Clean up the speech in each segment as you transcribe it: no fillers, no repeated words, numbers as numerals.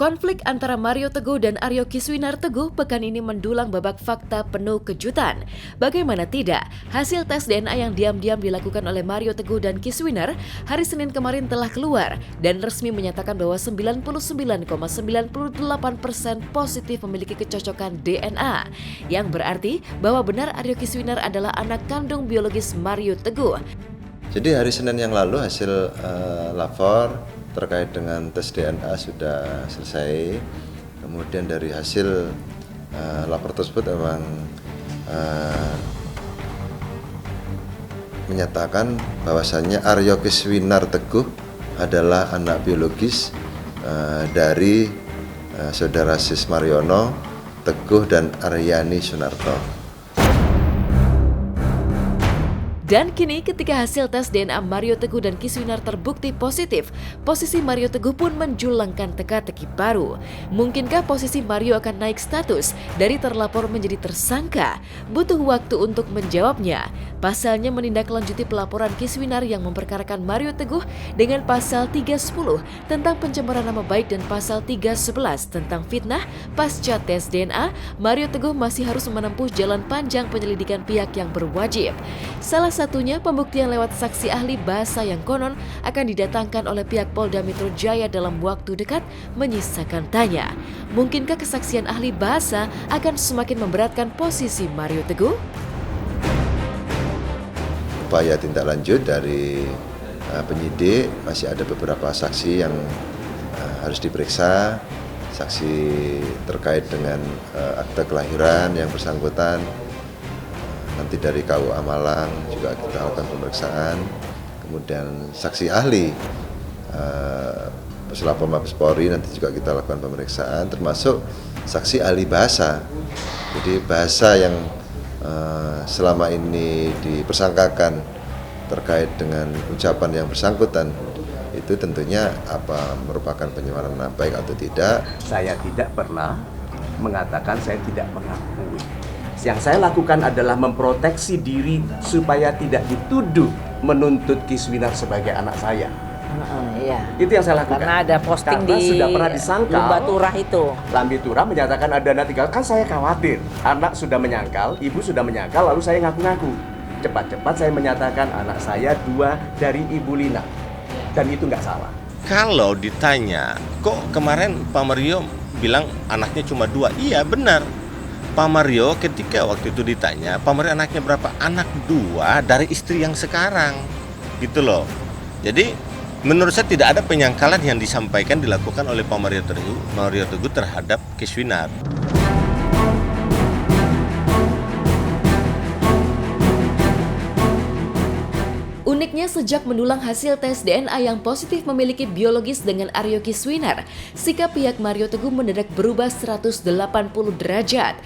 Konflik antara Mario Teguh dan Aryo Kiswinar Teguh pekan ini mendulang babak fakta penuh kejutan. Bagaimana tidak, hasil tes DNA yang diam-diam dilakukan oleh Mario Teguh dan Kiswinar hari Senin kemarin telah keluar dan resmi menyatakan bahwa 99,98% positif memiliki kecocokan DNA, yang berarti bahwa benar Aryo Kiswinar adalah anak kandung biologis Mario Teguh. Jadi hari Senin yang lalu hasil lapor terkait dengan tes DNA sudah selesai. Kemudian dari hasil lapor tersebut memang menyatakan bahwasannya Aryo Kiswinar Teguh adalah anak biologis dari saudara Sis Mariono Teguh dan Aryani Sunarto. Dan kini ketika hasil tes DNA Mario Teguh dan Kiswinar terbukti positif, posisi Mario Teguh pun menjulangkan teka-teki baru. Mungkinkah posisi Mario akan naik status dari terlapor menjadi tersangka? Butuh waktu untuk menjawabnya. Pasalnya menindaklanjuti pelaporan Kiswinar yang memperkarakan Mario Teguh dengan pasal 310 tentang pencemaran nama baik dan pasal 311 tentang fitnah pasca tes DNA, Mario Teguh masih harus menempuh jalan panjang penyelidikan pihak yang berwajib. Salah satunya pembuktian lewat saksi ahli bahasa yang konon akan didatangkan oleh pihak Polda Metro Jaya dalam waktu dekat menyisakan tanya. Mungkinkah kesaksian ahli bahasa akan semakin memberatkan posisi Mario Teguh? Upaya tindak lanjut dari penyidik, masih ada beberapa saksi yang harus diperiksa, saksi terkait dengan akte kelahiran yang bersangkutan. Nanti dari KUA Malang juga kita lakukan pemeriksaan, kemudian saksi ahli Puslapor Mabes Polri nanti juga kita lakukan pemeriksaan, termasuk saksi ahli bahasa. Jadi bahasa yang selama ini dipersangkakan terkait dengan ucapan yang bersangkutan itu tentunya apa merupakan penyemaran nama baik atau tidak. Saya tidak pernah mengatakan saya tidak mengakui. Yang saya lakukan adalah memproteksi diri supaya tidak dituduh menuntut Kiswinar sebagai anak saya. Iya. Itu yang saya lakukan. Karena ada posting karena di sudah pernah disangkal. Lumba Turah itu. Lambi Turah menyatakan ada anak 3. Kan saya khawatir. Anak sudah menyangkal, ibu sudah menyangkal, lalu saya ngaku-ngaku. Cepat-cepat saya menyatakan anak saya 2 dari Ibu Lina. Dan itu nggak salah. Kalau ditanya, kok kemarin Pak Mario bilang anaknya cuma 2? Iya benar. Pak Mario ketika waktu itu ditanya, Pak Mario anaknya berapa? Anak 2 dari istri yang sekarang, gitu loh. Jadi menurut saya tidak ada penyangkalan yang disampaikan dilakukan oleh Pak Mario Teguh terhadap Kiswinar. Uniknya sejak mendulang hasil tes DNA yang positif memiliki biologis dengan Aryo Kiswinar, sikap pihak Mario Teguh mendadak berubah 180 derajat.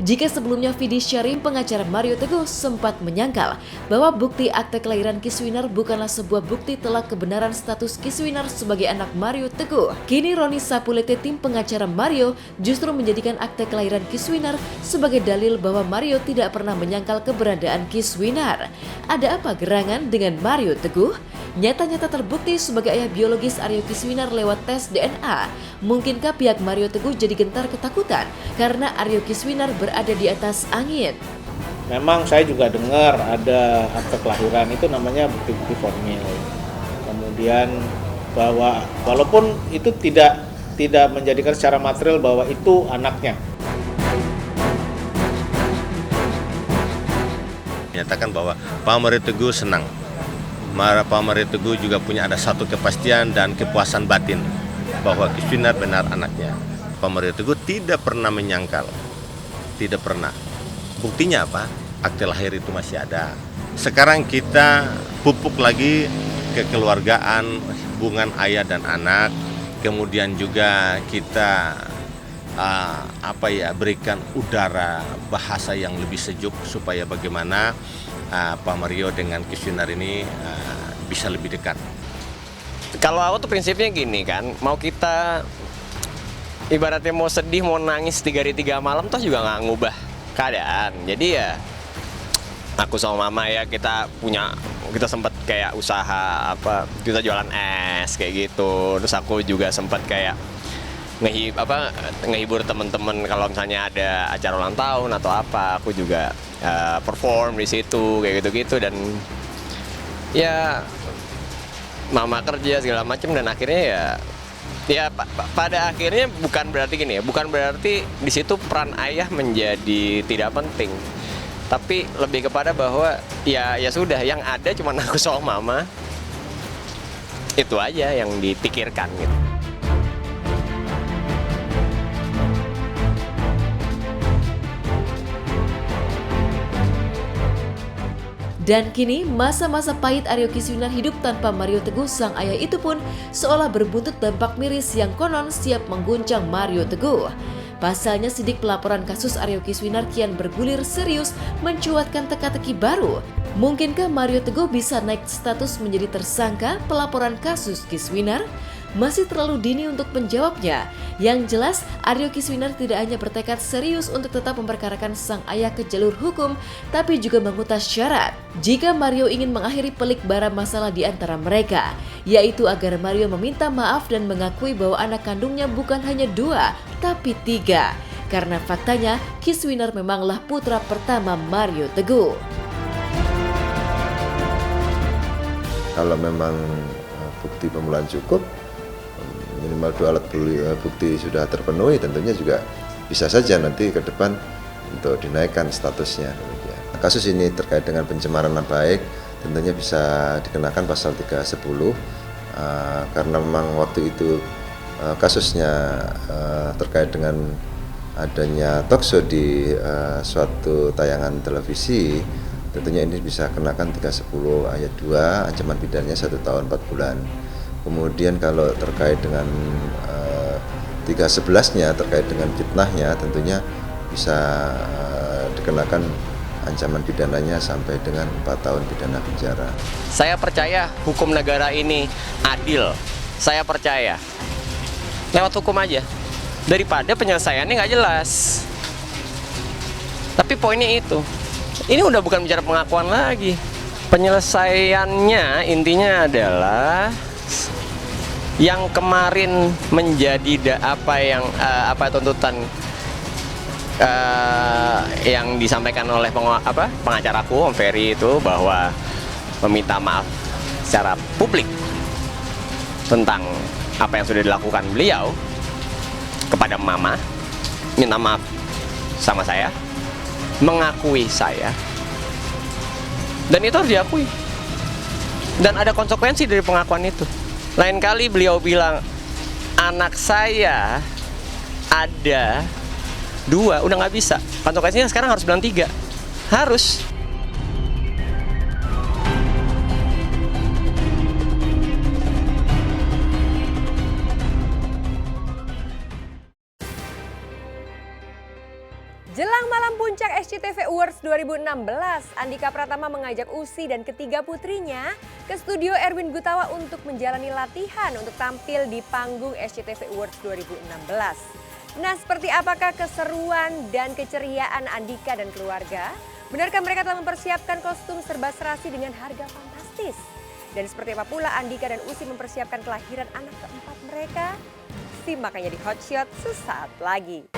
Jika sebelumnya Vidi Syarim, pengacara Mario Teguh, sempat menyangkal bahwa bukti akte kelahiran Kiswinar bukanlah sebuah bukti telak kebenaran status Kiswinar sebagai anak Mario Teguh. Kini Roni Sapulete, tim pengacara Mario, justru menjadikan akte kelahiran Kiswinar sebagai dalil bahwa Mario tidak pernah menyangkal keberadaan Kiswinar. Ada apa gerangan dengan Mario Teguh? Nyata-nyata terbukti sebagai ayah biologis Aryo Kiswinar lewat tes DNA. Mungkinkah pihak Mario Teguh jadi gentar ketakutan karena Aryo Kiswinar berada di atas angin? Memang saya juga dengar ada akte kelahiran itu namanya bukti-bukti formil. Kemudian bahwa walaupun itu tidak menjadikan secara material bahwa itu anaknya. Menyatakan bahwa Pak Mario Teguh senang. Pak Mario Teguh juga punya ada satu kepastian dan kepuasan batin bahwa Kiswinar benar anaknya. Pak Mario Teguh tidak pernah menyangkal, tidak pernah. Buktinya apa? Akte lahir itu masih ada. Sekarang kita pupuk lagi kekeluargaan, hubungan ayah dan anak. Kemudian juga kita berikan udara bahasa yang lebih sejuk supaya bagaimana Pak Mario dengan Kiswinar ini bisa lebih dekat. Kalau aku tuh prinsipnya gini kan, mau kita ibaratnya mau sedih, mau nangis 3 hari 3 malam toh juga nggak ngubah keadaan. Jadi ya aku sama mama ya kita sempat kayak usaha kita jualan es kayak gitu. Terus aku juga sempat kayak ngehibur teman-teman kalau misalnya ada acara ulang tahun atau apa, aku juga perform di situ kayak gitu-gitu. Dan ya mama kerja segala macam, dan akhirnya pada akhirnya bukan berarti di situ peran ayah menjadi tidak penting, tapi lebih kepada bahwa ya sudah, yang ada cuma aku sama mama, itu aja yang dipikirkan gitu. Dan kini masa-masa pahit Aryo Kiswinar hidup tanpa Mario Teguh sang ayah itu pun seolah berbuntut dampak miris yang konon siap mengguncang Mario Teguh. Pasalnya sidik pelaporan kasus Aryo Kiswinar kian bergulir serius mencuatkan teka-teki baru. Mungkinkah Mario Teguh bisa naik status menjadi tersangka pelaporan kasus Kiswinar? Masih terlalu dini untuk menjawabnya. Yang jelas, Aryo Kiswinar tidak hanya bertekad serius untuk tetap memperkarakan sang ayah ke jalur hukum, tapi juga mengutas syarat jika Mario ingin mengakhiri pelik bara masalah di antara mereka, yaitu agar Mario meminta maaf dan mengakui bahwa anak kandungnya bukan hanya 2, tapi 3. Karena faktanya, Kiswinar memanglah putra pertama Mario Teguh. Kalau memang bukti permulaan cukup, minimal 2 alat bukti sudah terpenuhi, tentunya juga bisa saja nanti ke depan untuk dinaikkan statusnya. Kasus ini terkait dengan pencemaran nama baik, tentunya bisa dikenakan pasal 310 karena memang waktu itu kasusnya terkait dengan adanya talkshow di suatu tayangan televisi, tentunya ini bisa kenakan 310 ayat 2, ancaman pidananya 1 tahun 4 bulan. Kemudian kalau terkait dengan 311-nya terkait dengan fitnahnya, tentunya bisa dikenakan ancaman pidananya sampai dengan 4 tahun pidana penjara. Saya percaya hukum negara ini adil. Saya percaya lewat hukum aja, daripada penyelesaiannya nggak jelas. Tapi poinnya itu, ini udah bukan bicara pengakuan lagi. Penyelesaiannya intinya adalah yang kemarin menjadi tuntutan yang disampaikan oleh pengacaraku Om Ferry itu, bahwa meminta maaf secara publik tentang apa yang sudah dilakukan beliau kepada mama, minta maaf sama saya, mengakui saya, dan itu harus diakui. Dan ada konsekuensi dari pengakuan itu. Lain kali beliau bilang anak saya ada 2, udah nggak bisa. Konsekuensinya sekarang harus bilang 3. Harus. Jelang malam puncak SCTV Awards 2016, Andika Pratama mengajak Usi dan ketiga putrinya ke studio Erwin Gutawa untuk menjalani latihan untuk tampil di panggung SCTV Awards 2016. Nah, seperti apakah keseruan dan keceriaan Andika dan keluarga? Benarkah mereka telah mempersiapkan kostum serba serasi dengan harga fantastis? Dan seperti apa pula Andika dan Usi mempersiapkan kelahiran anak keempat mereka? Simak hanya di Hot Shot sesaat lagi.